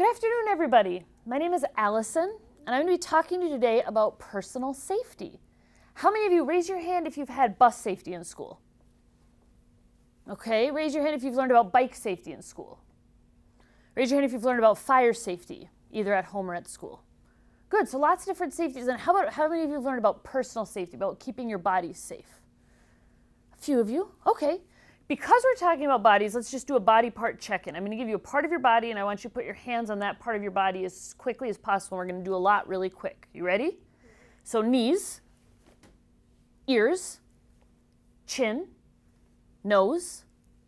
Good afternoon, everybody. My name is Allison, and I'm going to be talking to you today about personal safety. How many of you, raise your hand if you've had bus safety in school? Okay, raise your hand if you've learned about bike safety in school. Raise your hand if you've learned about fire safety, either at home or at school. Good, so lots of different safeties. And how many of you have learned about personal safety, about keeping your body safe? A few of you, okay. Because we're talking about bodies, let's just do a body part check-in. I'm going to give you a part of your body, and I want you to put your hands on that part of your body as quickly as possible. We're going to do a lot really quick. You ready? So knees, ears, chin, nose,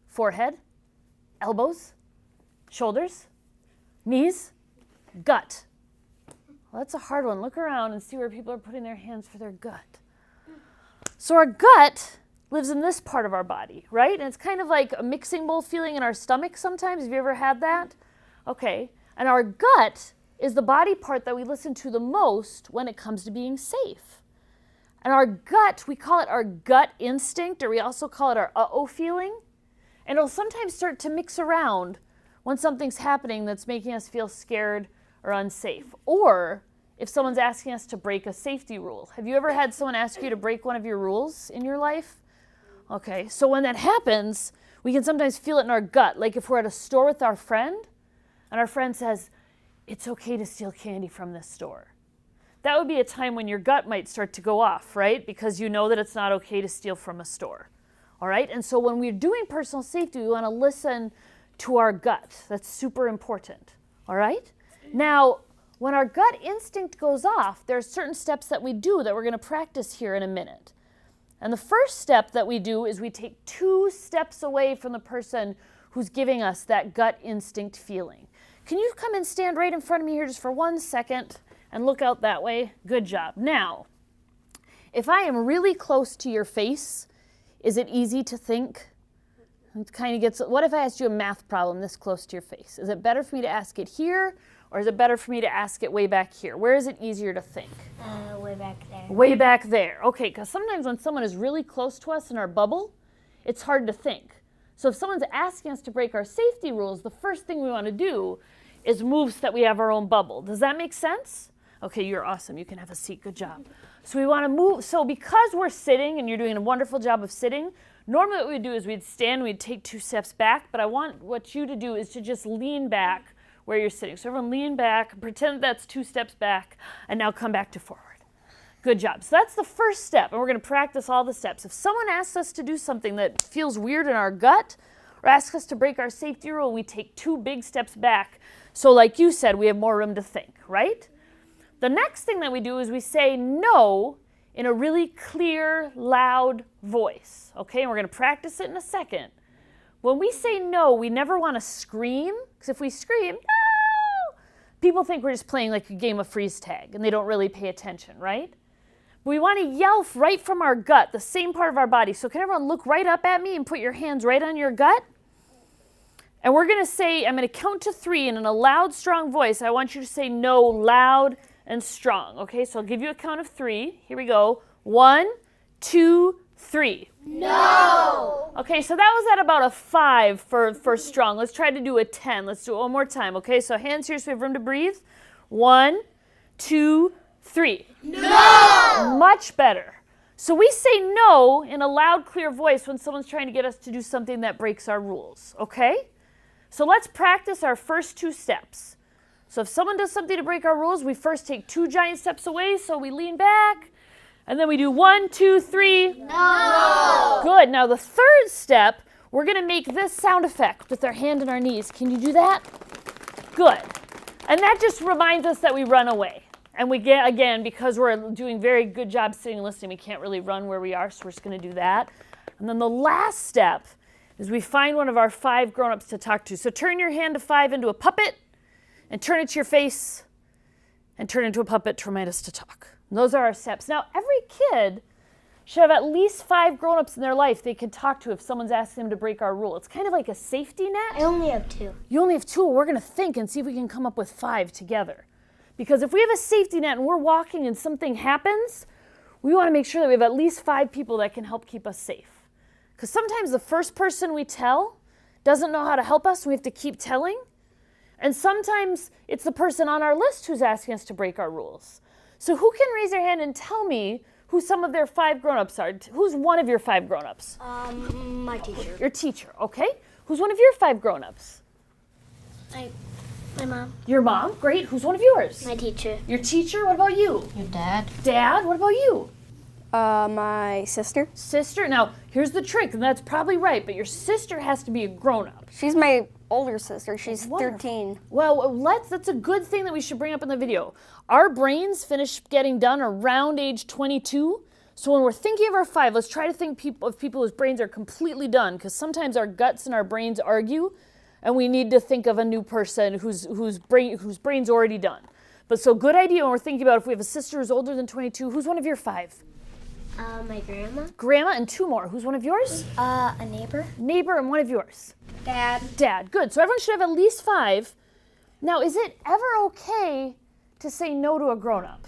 forehead, elbows, shoulders, knees, gut. Well, that's a hard one. Look around and see where people are putting their hands for their gut. So our gut lives in this part of our body, right? And it's kind of like a mixing bowl feeling in our stomach sometimes. Have you ever had that? Okay. And our gut is the body part that we listen to the most when it comes to being safe. And our gut, we call it our gut instinct, or we also call it our uh-oh feeling. And it'll sometimes start to mix around when something's happening that's making us feel scared or unsafe. Or if someone's asking us to break a safety rule. Have you ever had someone ask you to break one of your rules in your life? Okay, so when that happens, we can sometimes feel it in our gut. Like if we're at a store with our friend, and our friend says, it's okay to steal candy from this store. That would be a time when your gut might start to go off, right? Because you know that it's not okay to steal from a store. All right, and so when we're doing personal safety, we want to listen to our gut. That's super important. All right? Now, when our gut instinct goes off, there are certain steps that we do that we're going to practice here in a minute. And the first step that we do is we take 2 steps away from the person who's giving us that gut instinct feeling. Can you come and stand right in front of me here just for 1 second and look out that way? Good job. Now, if I am really close to your face, is it easy to think? It kind of gets, what if I asked you a math problem this close to your face? Is it better for me to ask it here, or is it better for me to ask it way back here? Where is it easier to think? Way back there. Way back there. Okay, because sometimes when someone is really close to us in our bubble, it's hard to think. So if someone's asking us to break our safety rules, the first thing we want to do is move so that we have our own bubble. Does that make sense? Okay, you're awesome. You can have a seat. Good job. So we want to move. So because we're sitting, and you're doing a wonderful job of sitting, normally what we'd do is we'd stand, we'd take 2 steps back, but I want what you to do is to just lean back where you're sitting. So everyone lean back, pretend that's 2 steps back, and now come back to forward. Good job. So that's the first step, and we're going to practice all the steps. If someone asks us to do something that feels weird in our gut, or asks us to break our safety rule, we take 2 big steps back. So like you said, we have more room to think, right? The next thing that we do is we say no in a really clear, loud voice. Okay, and we're going to practice it in a second. When we say no, we never want to scream, because if we scream, no, people think we're just playing like a game of freeze tag, and they don't really pay attention, right? But we want to yell right from our gut, the same part of our body. So can everyone look right up at me and put your hands right on your gut? And we're going to say, I'm going to count to 3, and in a loud, strong voice, I want you to say no loud and strong. Okay, so I'll give you a count of 3. Here we go. 1, 2, 3. No! Okay, so that was at about a 5 for strong. Let's try to do a 10. Let's do it one more time. Okay, so hands here so we have room to breathe. 1, 2, 3. No! Much better. So we say no in a loud, clear voice when someone's trying to get us to do something that breaks our rules. Okay? So let's practice our first 2 steps. So if someone does something to break our rules, we first take 2 giant steps away, so we lean back. And then we do 1, 2, 3. No! Good. Now the third step, we're going to make this sound effect with our hand and our knees. Can you do that? Good. And that just reminds us that we run away. And we get, again, because we're doing very good job sitting and listening, we can't really run where we are, so we're just going to do that. And then the last step is we find one of our 5 grown-ups to talk to. So turn your hand to 5 into a puppet, and turn it to your face, and turn it into a puppet to remind us to talk. And those are our steps. Now, every kid should have at least 5 grown-ups in their life they can talk to if someone's asking them to break our rule. It's kind of like a safety net. I only have 2. You only have 2. We're going to think and see if we can come up with 5 together. Because if we have a safety net and we're walking and something happens, we want to make sure that we have at least 5 people that can help keep us safe. Because sometimes the first person we tell doesn't know how to help us, and we have to keep telling. And sometimes it's the person on our list who's asking us to break our rules. So who can raise their hand and tell me who some of their 5 grown-ups are? Who's one of your 5 grown-ups? My teacher. Your teacher, okay? Who's one of your 5 grown-ups? My mom. Your mom, great. Who's one of yours? My teacher. Your teacher, what about you? Your dad. Dad, what about you? My sister. Sister, now here's the trick, and that's probably right, but your sister has to be a grown-up. She's my older sister. She's Wonderful. 13. Well, that's a good thing that we should bring up in the video. Our brains finish getting done around age 22. So when we're thinking of our 5, let's try to think of people whose brains are completely done, because sometimes our guts and our brains argue, and we need to think of a new person whose brain's already done. But so good idea when we're thinking about if we have a sister who's older than 22. Who's one of your 5? My grandma. Grandma and 2 more. Who's one of yours? A neighbor. Neighbor and one of yours. Dad. Dad. Good. So everyone should have at least 5. Now, is it ever okay to say no to a grown-up?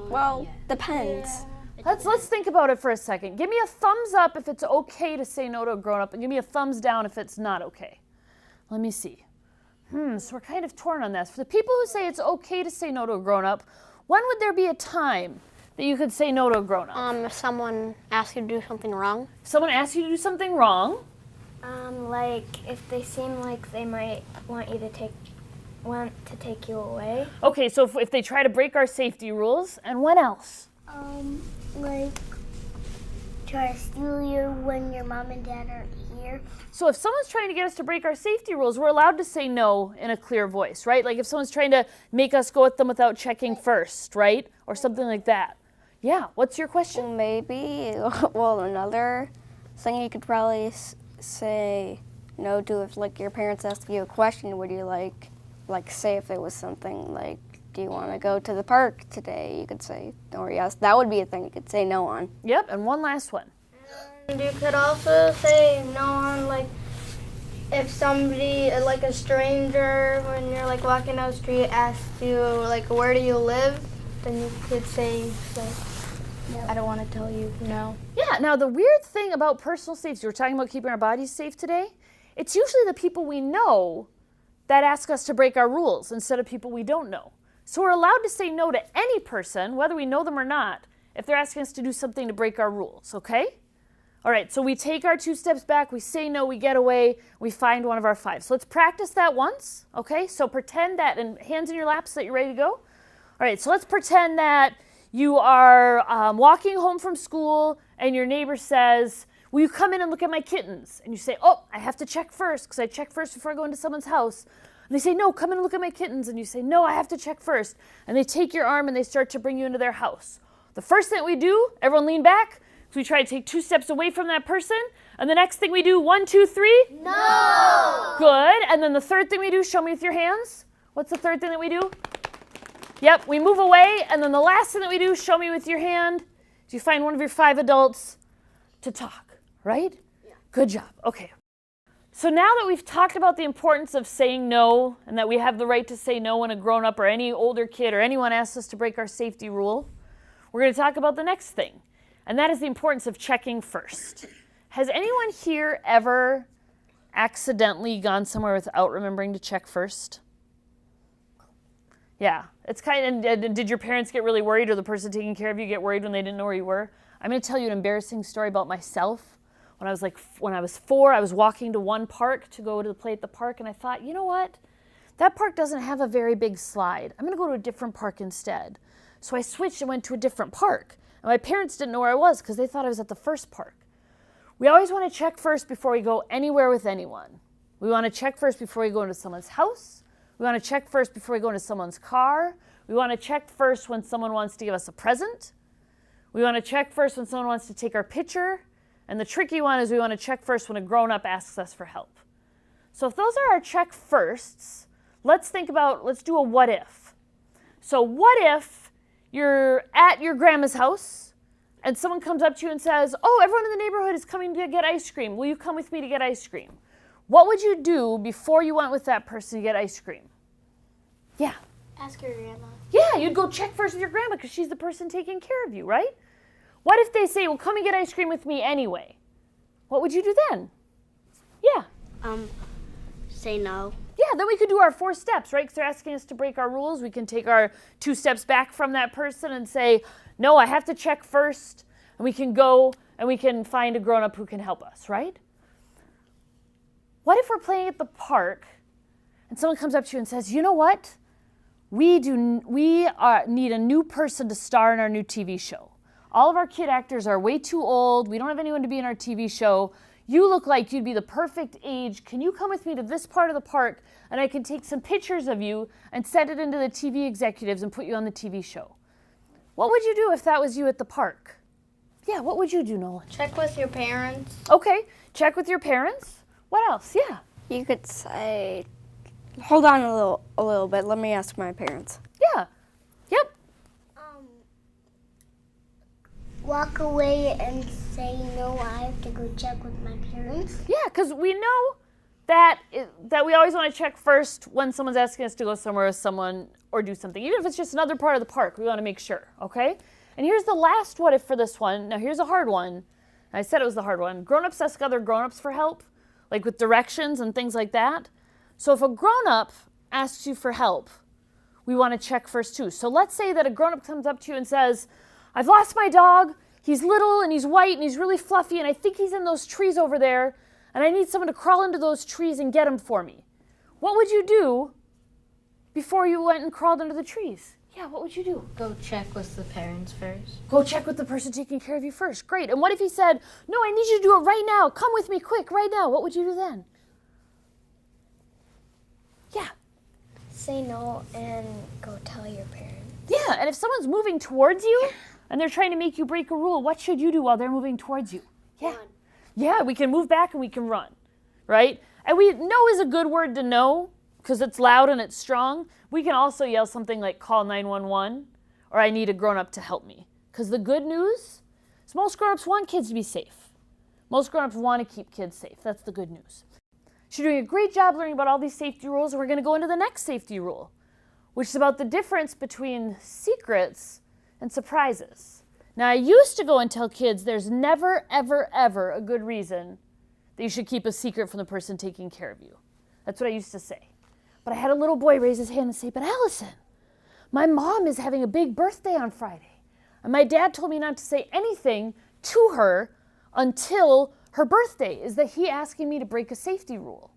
Well, depends. Let's think about it for a second. Give me a thumbs up if it's okay to say no to a grown-up, and give me a thumbs down if it's not okay. Let me see. So we're kind of torn on this. For the people who say it's okay to say no to a grown-up, when would there be a time that you could say no to a grown-up? If someone asks you to do something wrong. Someone asks you to do something wrong. Like if they seem like they might want to take you away. Okay, so if they try to break our safety rules, and when else? Like try to steal you when your mom and dad aren't here. So if someone's trying to get us to break our safety rules, we're allowed to say no in a clear voice, right? Like if someone's trying to make us go with them without checking first, right? Or something like that. Yeah, what's your question? Maybe, well, another thing you could probably say no to if, like, your parents ask you a question, would you, like say if it was something like, do you want to go to the park today? You could say, or yes, that would be a thing you could say no on. Yep, and one last one. And you could also say no on, like, if somebody, like a stranger, when you're like walking down the street, asks you, like, where do you live? Then you could say, like, I don't want to tell you no. Yeah, now the weird thing about personal safety, we're talking about keeping our bodies safe today, it's usually the people we know that ask us to break our rules instead of people we don't know. So we're allowed to say no to any person, whether we know them or not, if they're asking us to do something to break our rules, okay? All right, so we take our 2 steps back, we say no, we get away, we find one of our 5. So let's practice that once, okay? So pretend that, and hands in your laps so that you're ready to go. All right, so let's pretend that you are walking home from school and your neighbor says, will you come in and look at my kittens? And you say, oh, I have to check first because I check first before I go into someone's house. And they say, no, come in and look at my kittens. And you say, no, I have to check first. And they take your arm and they start to bring you into their house. The first thing we do, everyone lean back. So we try to take 2 steps away from that person. And the next thing we do, 1, 2, 3. No! Good. And then the third thing we do, show me with your hands. What's the third thing that we do? Yep, we move away. And then the last thing that we do, show me with your hand. Do you find one of your 5 adults to talk, right? Yeah. Good job. Okay. So now that we've talked about the importance of saying no and that we have the right to say no when a grown-up or any older kid or anyone asks us to break our safety rule, we're going to talk about the next thing, and that is the importance of checking first. Has anyone here ever accidentally gone somewhere without remembering to check first? Yeah, it's kind of, did your parents get really worried or the person taking care of you get worried when they didn't know where you were? I'm going to tell you an embarrassing story about myself. When I was 4, I was walking to one park to go to play at the park, and I thought, you know what? That park doesn't have a very big slide. I'm going to go to a different park instead. So I switched and went to a different park. And my parents didn't know where I was because they thought I was at the first park. We always want to check first before we go anywhere with anyone. We want to check first before we go into someone's house. We want to check first before we go into someone's car. We want to check first when someone wants to give us a present. We want to check first when someone wants to take our picture. And the tricky one is we want to check first when a grown-up asks us for help. So if those are our check firsts, let's do a what if. So what if you're at your grandma's house and someone comes up to you and says, oh, everyone in the neighborhood is coming to get ice cream. Will you come with me to get ice cream? What would you do before you went with that person to get ice cream? Yeah. Ask your grandma. Yeah, you'd go check first with your grandma because she's the person taking care of you, right? What if they say, well, come and get ice cream with me anyway? What would you do then? Yeah. Say no. Yeah, then we could do our 4 steps, right? Because they're asking us to break our rules. We can take our 2 steps back from that person and say, no, I have to check first. And we can go and we can find a grown-up who can help us, right? What if we're playing at the park and someone comes up to you and says, you know what? We need a new person to star in our new TV show. All of our kid actors are way too old. We don't have anyone to be in our TV show. You look like you'd be the perfect age. Can you come with me to this part of the park and I can take some pictures of you and send it into the TV executives and put you on the TV show? What would you do if that was you at the park? Yeah, what would you do, Nolan? Check with your parents. Okay, check with your parents. What else? Yeah. You could say, hold on a little bit. Let me ask my parents. Yeah. Yep. Walk away and say, no, I have to go check with my parents. Yeah, because we know that we always want to check first when someone's asking us to go somewhere with someone or do something. Even if it's just another part of the park, we want to make sure, okay? And here's the last what if for this one. Now here's a hard one. I said it was the hard one. Grown-ups ask other grown-ups for help, like with directions and things like that. So if a grown-up asks you for help, we want to check first too. So let's say that a grown-up comes up to you and says, I've lost my dog. He's little and he's white and he's really fluffy and I think he's in those trees over there and I need someone to crawl into those trees and get him for me. What would you do before you went and crawled into the trees? Yeah, what would you do? Go check with the parents first. Go check with the person taking care of you first. Great. And what if he said, no, I need you to do it right now. Come with me quick, right now. What would you do then? Yeah. Say no and go tell your parents. Yeah, and if someone's moving towards you and they're trying to make you break a rule, what should you do while they're moving towards you? Yeah. Yeah, we can move back and we can run, right? And we know is a good word to know because it's loud and it's strong. We can also yell something like call 911 or I need a grown-up to help me. Because the good news is most grown-ups want kids to be safe. Most grown-ups want to keep kids safe. That's the good news. So you're doing a great job learning about all these safety rules, and we're going to go into the next safety rule, which is about the difference between secrets and surprises. Now, I used to go and tell kids there's never, ever, ever a good reason that you should keep a secret from the person taking care of you. That's what I used to say. But I had a little boy raise his hand and say, but Allison, my mom is having a big birthday on Friday. And my dad told me not to say anything to her until her birthday. Is that he asking me to break a safety rule?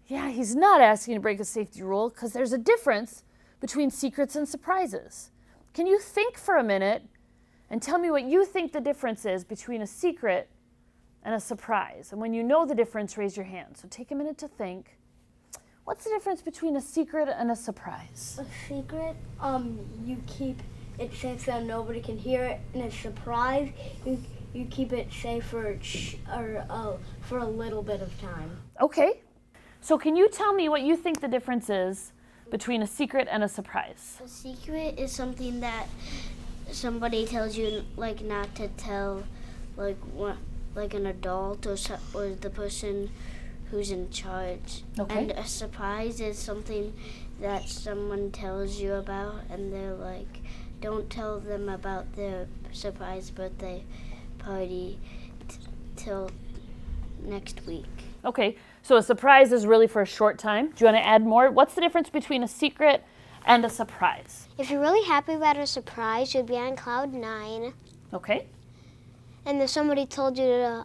Yeah, he's not asking to break a safety rule because there's a difference between secrets and surprises. Can you think for a minute and tell me what you think the difference is between a secret and a surprise? And when you know the difference, raise your hand. So take a minute to think. What's the difference between a secret and a surprise? A secret, you keep it safe so nobody can hear it, and a surprise, you keep it safe for a little bit of time. Okay. So can you tell me what you think the difference is between a secret and a surprise? A secret is something that somebody tells you, like, not to tell, like an adult or the person who's in charge. Okay. And a surprise is something that someone tells you about, and they're like, don't tell them about their surprise birthday party till next week. Okay, so a surprise is really for a short time. Do you want to add more? What's the difference between a secret and a surprise? If you're really happy about a surprise, you'd be on cloud 9. Okay. And if somebody told you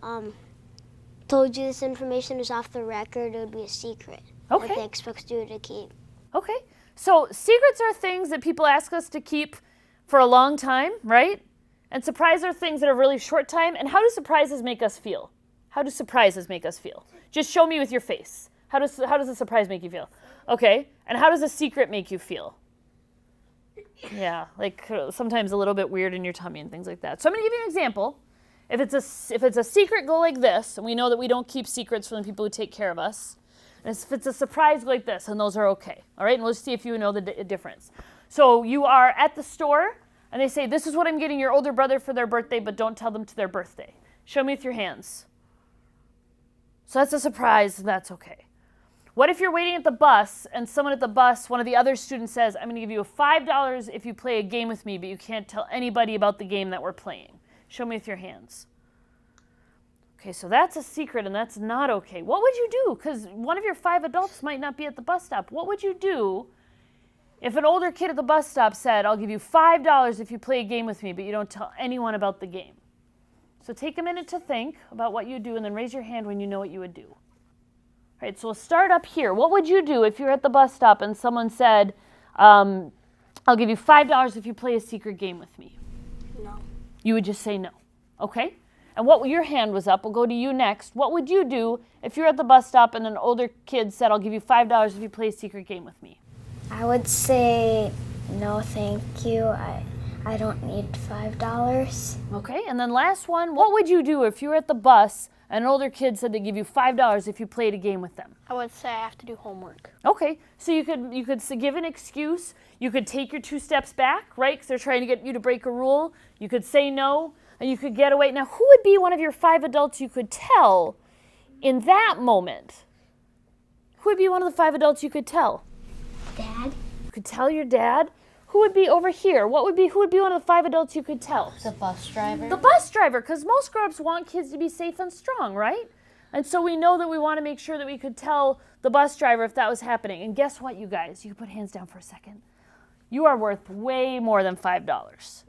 this information is off the record, it would be a secret. Okay. That they expect you to keep. Okay. So secrets are things that people ask us to keep for a long time, right? And surprises are things that are really short time. And how do surprises make us feel? How do surprises make us feel? Just show me with your face. How does a surprise make you feel? Okay. And how does a secret make you feel? Yeah, like sometimes a little bit weird in your tummy and things like that. So I'm going to give you an example. If it's a secret, go like this, and we know that we don't keep secrets from the people who take care of us. And if it's a surprise, go like this, and those are okay. All right, and we'll see if you know the difference. So you are at the store, and they say, this is what I'm getting your older brother for their birthday, but don't tell them to their birthday. Show me with your hands. So that's a surprise, and that's okay. What if you're waiting at the bus, and someone at the bus, one of the other students says, I'm going to give you $5 if you play a game with me, but you can't tell anybody about the game that we're playing. Show me with your hands. Okay, so that's a secret and that's not okay. What would you do? Because one of your 5 adults might not be at the bus stop. What would you do if an older kid at the bus stop said, I'll give you $5 if you play a game with me, but you don't tell anyone about the game? So take a minute to think about what you do and then raise your hand when you know what you would do. All right, so we'll start up here. What would you do if you're at the bus stop and someone said, I'll give you $5 if you play a secret game with me? No. You would just say no, okay? And your hand was up, we'll go to you next. What would you do if you're at the bus stop and an older kid said, I'll give you $5 if you play a secret game with me? I would say no, thank you. I don't need $5. Okay, and then last one, what would you do if you were at the bus and an older kid said they give you $5 if you played a game with them? I would say I have to do homework. Okay, so you could give an excuse. You could take your 2 steps back, right? Because they're trying to get you to break a rule. You could say no, and you could get away. Now, who would be one of your 5 adults you could tell in that moment? Who would be one of the 5 adults you could tell? Dad? You could tell your dad. Who would be over here? Who would be one of the 5 adults you could tell? The bus driver. The bus driver, because most grown-ups want kids to be safe and strong, right? And so we know that we want to make sure that we could tell the bus driver if that was happening. And guess what, you guys? You can put hands down for a second. You are worth way more than $5.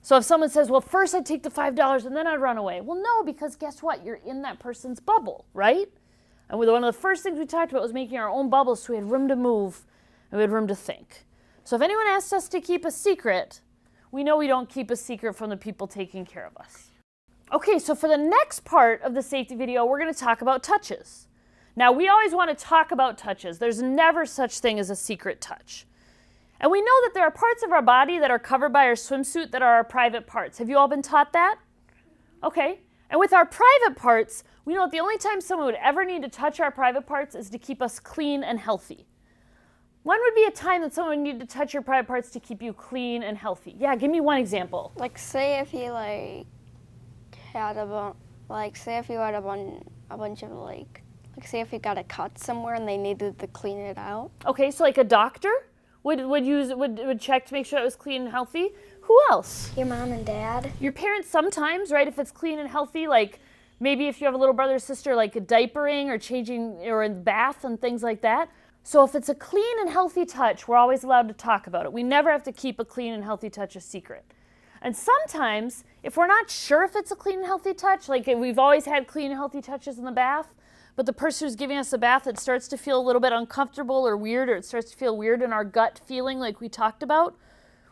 So if someone says, well, first I'd take the $5 and then I'd run away. Well, no, because guess what? You're in that person's bubble, right? And one of the first things we talked about was making our own bubbles so we had room to move and we had room to think. So if anyone asks us to keep a secret, we know we don't keep a secret from the people taking care of us. Okay, so for the next part of the safety video, we're going to talk about touches. Now, we always want to talk about touches. There's never such thing as a secret touch. And we know that there are parts of our body that are covered by our swimsuit that are our private parts. Have you all been taught that? Okay. And with our private parts, we know that the only time someone would ever need to touch our private parts is to keep us clean and healthy. When would be a time that someone would need to touch your private parts to keep you clean and healthy? Yeah, give me one example. Like, say if you had a bunch of say if you got a cut somewhere and they needed to clean it out. Okay, so like a doctor would check to make sure it was clean and healthy. Who else? Your mom and dad? Your parents sometimes, right? If it's clean and healthy, like maybe if you have a little brother or sister, like diapering or changing or in the bath and things like that. So if it's a clean and healthy touch, we're always allowed to talk about it. We never have to keep a clean and healthy touch a secret. And sometimes, if we're not sure if it's a clean and healthy touch, like we've always had clean and healthy touches in the bath, but the person who's giving us the bath, it starts to feel a little bit uncomfortable or weird, or it starts to feel weird in our gut feeling like we talked about,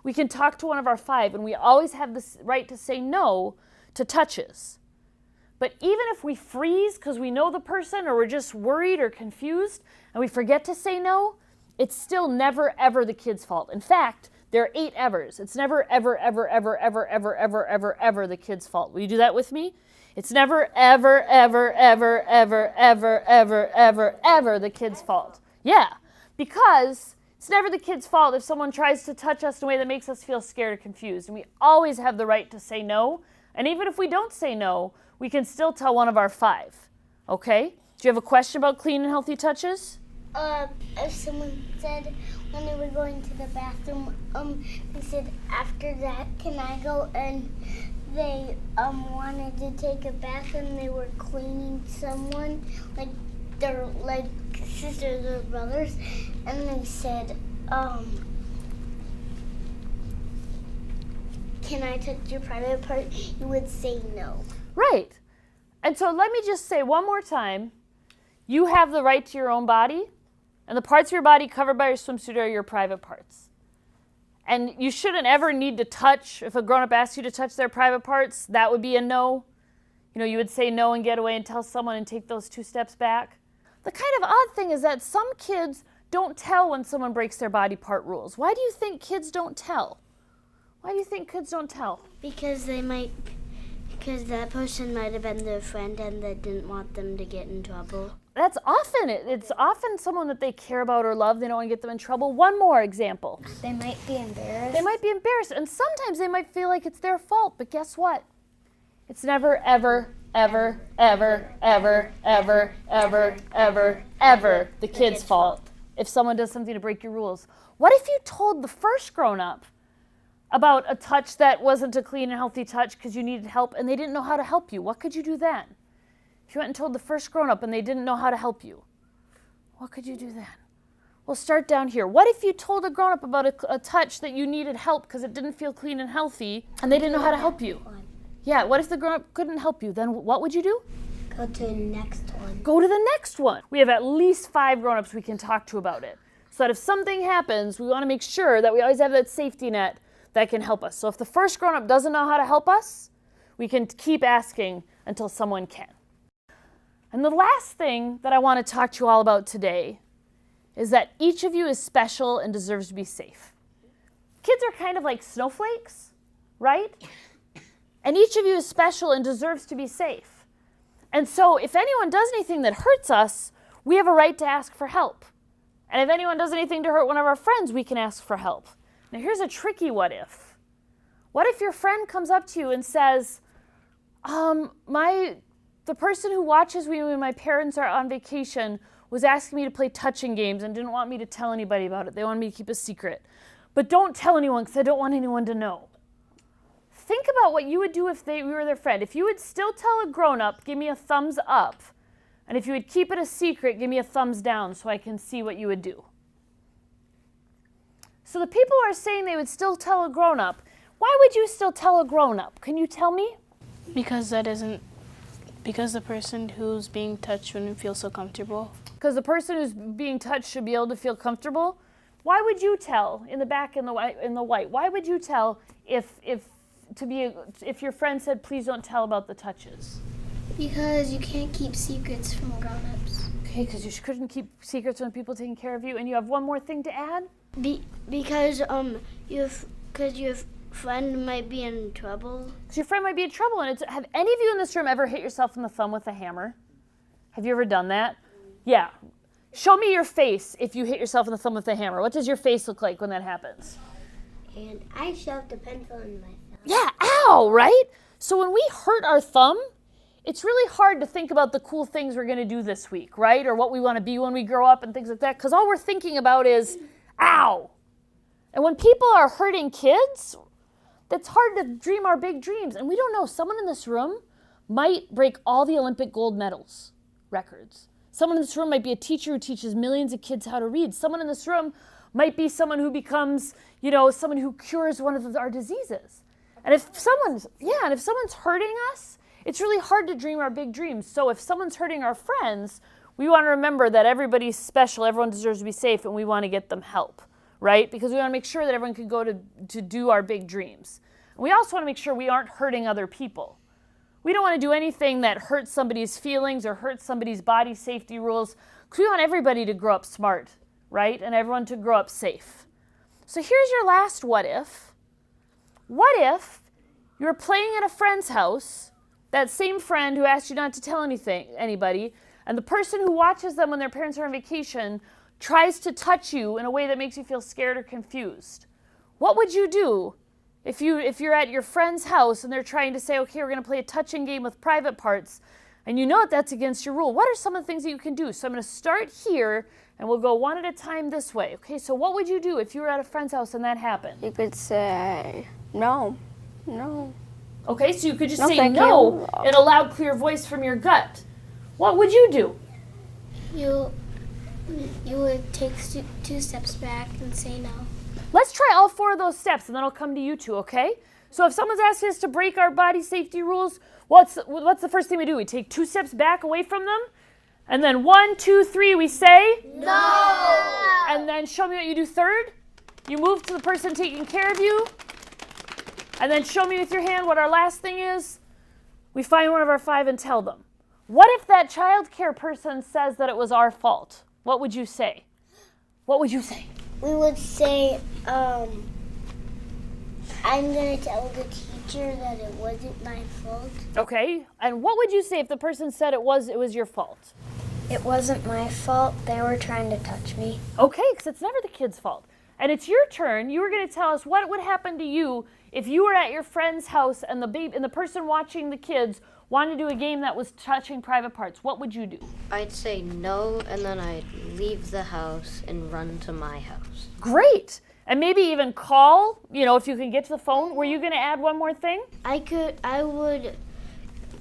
we can talk to one of our 5, and we always have the right to say no to touches. But even if we freeze because we know the person or we're just worried or confused and we forget to say no, it's still never, ever the kid's fault. In fact, there are 8 evers. It's never, ever, ever, ever, ever, ever, ever, ever, ever the kid's fault. Will you do that with me? It's never, ever, ever, ever, ever, ever, ever, ever, ever the kid's fault. Yeah, because it's never the kid's fault if someone tries to touch us in a way that makes us feel scared or confused. And we always have the right to say no. And even if we don't say no, we can still tell one of our 5. Okay? Do you have a question about clean and healthy touches? If someone said when they were going to the bathroom, they said, after that, can I go? And they wanted to take a bath and they were cleaning someone, like their sisters or brothers, and they said, can I touch your private part? You would say no. Right. And so let me just say one more time, you have the right to your own body, and the parts of your body covered by your swimsuit are your private parts. And you shouldn't ever need to touch, if a grown-up asks you to touch their private parts, that would be a no. You know, you would say no and get away and tell someone and take those 2 steps back. The kind of odd thing is that some kids don't tell when someone breaks their body part rules. Why do you think kids don't tell? Why do you think kids don't tell? Because that person might have been their friend and they didn't want them to get in trouble. That's often it. It's often someone that they care about or love. They don't want to get them in trouble. One more example. They might be embarrassed. They might be embarrassed, and sometimes they might feel like it's their fault, but guess what? It's never, ever, ever, ever, ever, ever, ever, ever, ever the kid's fault if someone does something to break your rules. What if you told the first grown-up about a touch that wasn't a clean and healthy touch because you needed help and they didn't know how to help you? What could you do then? If you went and told the first grown-up and they didn't know how to help you, what could you do then? We'll start down here. What if you told a grown-up about a touch that you needed help because it didn't feel clean and healthy and they didn't know how to help you? Yeah, what if the grown-up couldn't help you? Then what would you do? Go to the next one. Go to the next one. We have at least 5 grown-ups we can talk to about it. So that if something happens, we want to make sure that we always have that safety net that can help us. So if the first grown-up doesn't know how to help us, we can keep asking until someone can. And the last thing that I want to talk to you all about today is that each of you is special and deserves to be safe. Kids are kind of like snowflakes, right? And each of you is special and deserves to be safe. And so if anyone does anything that hurts us, we have a right to ask for help. And if anyone does anything to hurt one of our friends, we can ask for help. Now here's a tricky what if. What if your friend comes up to you and says, the person who watches me when my parents are on vacation was asking me to play touching games and didn't want me to tell anybody about it. They wanted me to keep a secret. But don't tell anyone because I don't want anyone to know. Think about what you would do if you were their friend. If you would still tell a grown-up, give me a thumbs up. And if you would keep it a secret, give me a thumbs down so I can see what you would do. So the people who are saying they would still tell a grown-up, why would you still tell a grown-up? Can you tell me? Because the person who's being touched wouldn't feel so comfortable. Because the person who's being touched should be able to feel comfortable. Why would you tell in the back in the white? Why would you tell if your friend said please don't tell about the touches? Because you can't keep secrets from grown-ups. Okay, because you couldn't keep secrets from people taking care of you. And you have one more thing to add? Because your friend might be in trouble. Because your friend might be in trouble. And have any of you in this room ever hit yourself in the thumb with a hammer? Have you ever done that? Yeah. Show me your face if you hit yourself in the thumb with a hammer. What does your face look like when that happens? And I shoved a pencil in my thumb. Yeah, ow, right? So when we hurt our thumb, it's really hard to think about the cool things we're going to do this week, right? Or what we want to be when we grow up and things like that, because all we're thinking about is, ow. And when people are hurting kids, it's hard to dream our big dreams. And we don't know, someone in this room might break all the Olympic gold medals records. Someone in this room might be a teacher who teaches millions of kids how to read. Someone in this room might be someone who becomes, someone who cures one of our diseases. And if someone's hurting us, it's really hard to dream our big dreams. So if someone's hurting our friends, we want to remember that everybody's special, everyone deserves to be safe, and we want to get them help, right? Because we want to make sure that everyone can go to do our big dreams. And we also want to make sure we aren't hurting other people. We don't want to do anything that hurts somebody's feelings or hurts somebody's body safety rules, because we want everybody to grow up smart, right? And everyone to grow up safe. So here's your last what if. What if you're playing at a friend's house, that same friend who asked you not to tell anybody, and the person who watches them when their parents are on vacation tries to touch you in a way that makes you feel scared or confused? What would you do if you're at your friend's house and they're trying to say, okay, we're going to play a touching game with private parts, and you know that that's against your rule? What are some of the things that you can do? So I'm going to start here, and we'll go one at a time this way. Okay, so what would you do if you were at a friend's house and that happened? You could say, no. Okay, so you could just No, say thank no you. in a loud, clear voice from your gut. What would you do? You would take 2 steps back and say no. Let's try all 4 of those steps, and then I'll come to you 2, okay? So if someone's asking us to break our body safety rules, what's the first thing we do? We take 2 steps back away from them, and then 1, 2, 3, we say no. And then show me what you do third. You move to the person taking care of you, and then show me with your hand what our last thing is. We find one of our 5 and tell them. What if that child care person says that it was our fault? What would you say? What would you say? We would say, I'm going to tell the teacher that it wasn't my fault. Okay, and what would you say if the person said it was your fault? It wasn't my fault. They were trying to touch me. Okay, because it's never the kid's fault. And it's your turn. You were going to tell us what would happen to you if you were at your friend's house and the person watching the kids wanted to do a game that was touching private parts. What would you do? I'd say no, and then I'd leave the house and run to my house. Great. And maybe even call, if you can get to the phone. Were you going to add one more thing? I would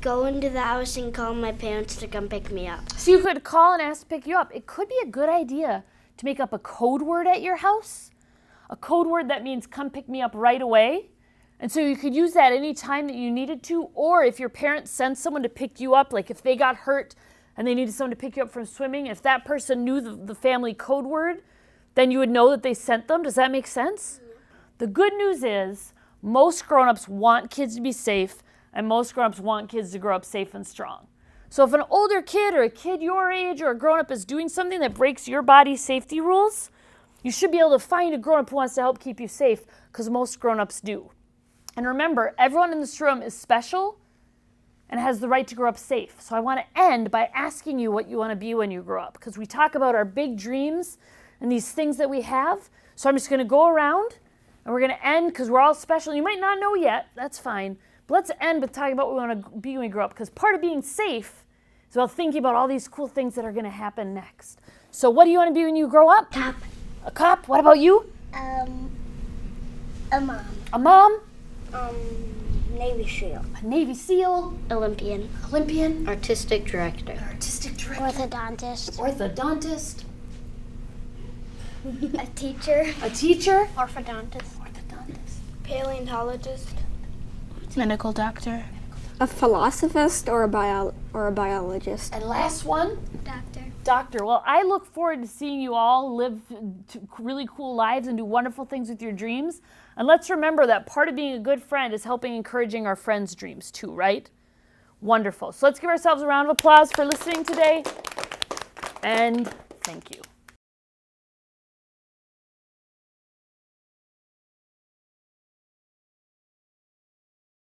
go into the house and call my parents to come pick me up. So you could call and ask to pick you up. It could be a good idea to make up a code word at your house. A code word that means come pick me up right away. And so you could use that any time that you needed to, or if your parents sent someone to pick you up, like if they got hurt and they needed someone to pick you up from swimming, if that person knew the family code word, then you would know that they sent them. Does that make sense? The good news is most grown-ups want kids to be safe, and most grown-ups want kids to grow up safe and strong. So if an older kid or a kid your age or a grown-up is doing something that breaks your body's safety rules, you should be able to find a grown-up who wants to help keep you safe, because most grown-ups do. And remember, everyone in this room is special and has the right to grow up safe. So I want to end by asking you what you want to be when you grow up, because we talk about our big dreams and these things that we have. So I'm just going to go around and we're going to end, because we're all special. You might not know yet, that's fine. But let's end with talking about what we want to be when we grow up, because part of being safe is about thinking about all these cool things that are going to happen next. So what do you want to be when you grow up? Cop. A cop? What about you? A mom. A mom? Navy SEAL. A Navy SEAL? Olympian. Olympian? Artistic director. Artistic director? Orthodontist. Orthodontist? A teacher. A teacher? Orthodontist. Orthodontist. Paleontologist. Medical doctor. A philosophist or a biologist. And last one? Doctor. Doctor. Well, I look forward to seeing you all live really cool lives and do wonderful things with your dreams. And let's remember that part of being a good friend is helping encouraging our friends' dreams too, right? Wonderful. So let's give ourselves a round of applause for listening today. And thank you.